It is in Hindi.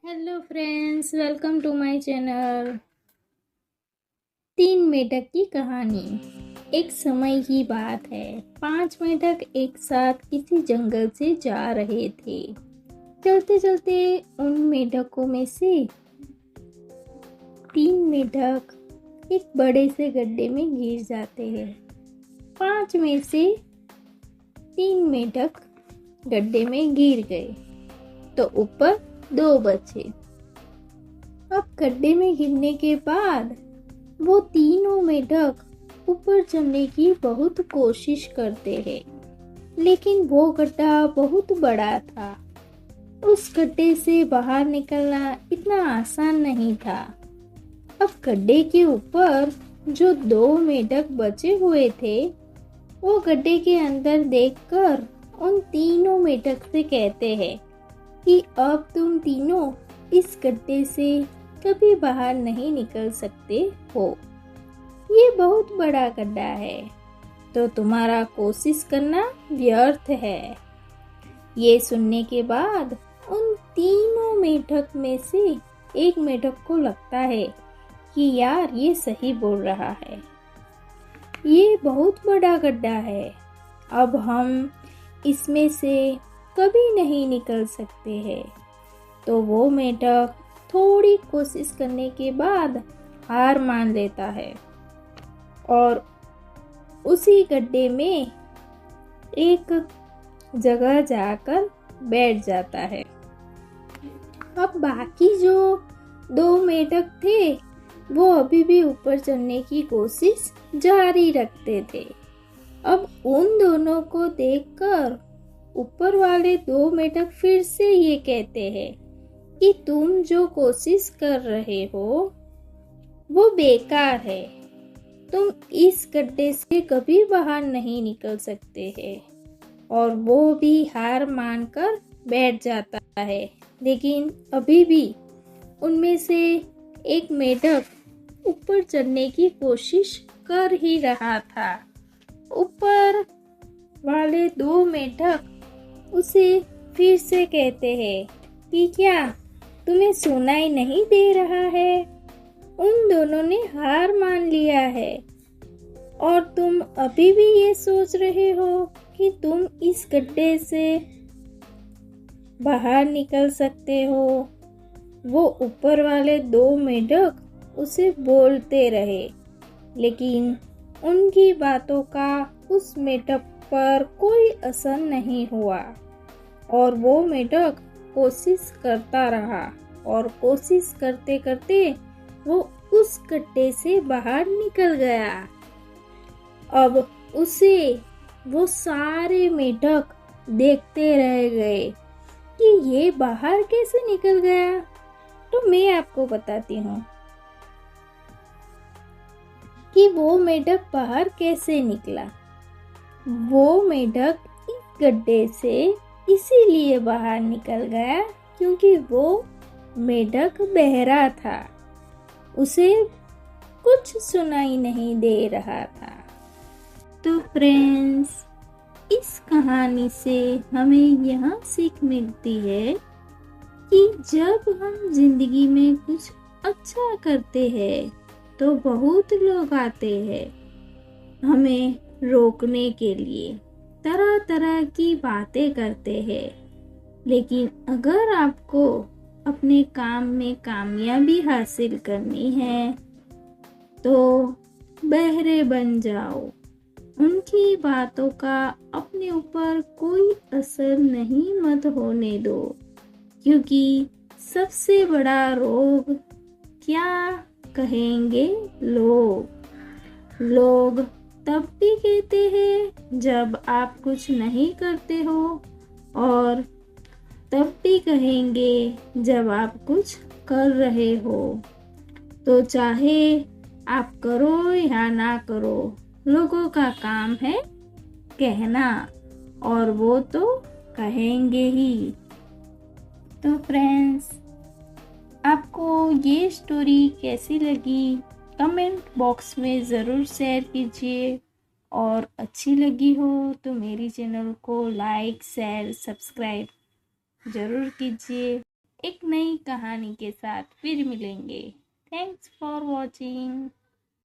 Hello friends, welcome to my channel. 3 मेढक की कहानी। एक समय की बात है। 5 मेढक एक साथ किसी जंगल से जा रहे थे। चलते चलते उन मेढकों में से 3 मेढक एक बड़े से गड्ढे में गिर जाते हैं। 5 में से 3 मेढक गड्ढे में गिर गए तो ऊपर 2 बचे। अब गड्ढे में गिरने के बाद वो तीनों मेढक ऊपर चढ़ने की बहुत कोशिश करते हैं, लेकिन वो गड्ढा बहुत बड़ा था। उस गड्ढे से बाहर निकलना इतना आसान नहीं था। अब गड्ढे के ऊपर जो 2 मेढक बचे हुए थे, वो गड्ढे के अंदर देखकर उन तीनों मेढक से कहते हैं कि अब तुम तीनों इस गड्ढे से कभी बाहर नहीं निकल सकते हो। ये बहुत बड़ा गड्ढा है, तो तुम्हारा कोशिश करना व्यर्थ है। ये सुनने के बाद उन तीनों मेढक में से एक मेढक को लगता है कि यार ये सही बोल रहा है, ये बहुत बड़ा गड्ढा है, अब हम इसमें से कभी नहीं निकल सकते हैं। तो वो मेढक थोड़ी कोशिश करने के बाद हार मान लेता है और उसी गड्ढे में एक जगह जाकर बैठ जाता है। अब बाकी जो 2 मेढक थे वो अभी भी ऊपर चढ़ने की कोशिश जारी रखते थे। अब उन दोनों को देखकर ऊपर वाले 2 मेढक फिर से ये कहते हैं कि तुम जो कोशिश कर रहे हो वो बेकार है, तुम इस गड्ढे से कभी बाहर नहीं निकल सकते हैं। और वो भी हार मानकर बैठ जाता है, लेकिन अभी भी उनमें से एक मेढक ऊपर चढ़ने की कोशिश कर ही रहा था। ऊपर वाले 2 मेढक उसे फिर से कहते हैं कि क्या तुम्हें सुनाई नहीं दे रहा है? उन दोनों ने हार मान लिया है और तुम अभी भी ये सोच रहे हो कि तुम इस गड्ढे से बाहर निकल सकते हो। वो ऊपर वाले 2 मेढक उसे बोलते रहे, लेकिन उनकी बातों का उस मेढक पर कोई असर नहीं हुआ और वो मेढक कोशिश करता रहा और कोशिश करते करते वो उस गड्ढे से बाहर निकल गया। अब उसे वो सारे मेढक देखते रह गए कि ये बाहर कैसे निकल गया। तो मैं आपको बताती हूँ कि वो मेढक बाहर कैसे निकला। वो मेढक इस गड्ढे से इसीलिए बाहर निकल गया क्योंकि वो मेढक बहरा था, उसे कुछ सुनाई नहीं दे रहा था। तो फ्रेंड्स, इस कहानी से हमें यह सीख मिलती है कि जब हम जिंदगी में कुछ अच्छा करते हैं तो बहुत लोग आते हैं हमें रोकने के लिए, तरह तरह की बातें करते हैं। लेकिन अगर आपको अपने काम में कामयाबी हासिल करनी है तो बहरे बन जाओ। उनकी बातों का अपने ऊपर कोई असर नहीं मत होने दो, क्योंकि सबसे बड़ा रोग क्या कहेंगे लोग तब भी कहते हैं जब आप कुछ नहीं करते हो और तब भी कहेंगे जब आप कुछ कर रहे हो। तो चाहे आप करो या ना करो, लोगों का काम है कहना और वो तो कहेंगे ही। तो फ्रेंड्स, आपको ये स्टोरी कैसी लगी कमेंट बॉक्स में ज़रूर शेयर कीजिए, और अच्छी लगी हो तो मेरी चैनल को लाइक शेयर सब्सक्राइब ज़रूर कीजिए। एक नई कहानी के साथ फिर मिलेंगे। Thanks for watching.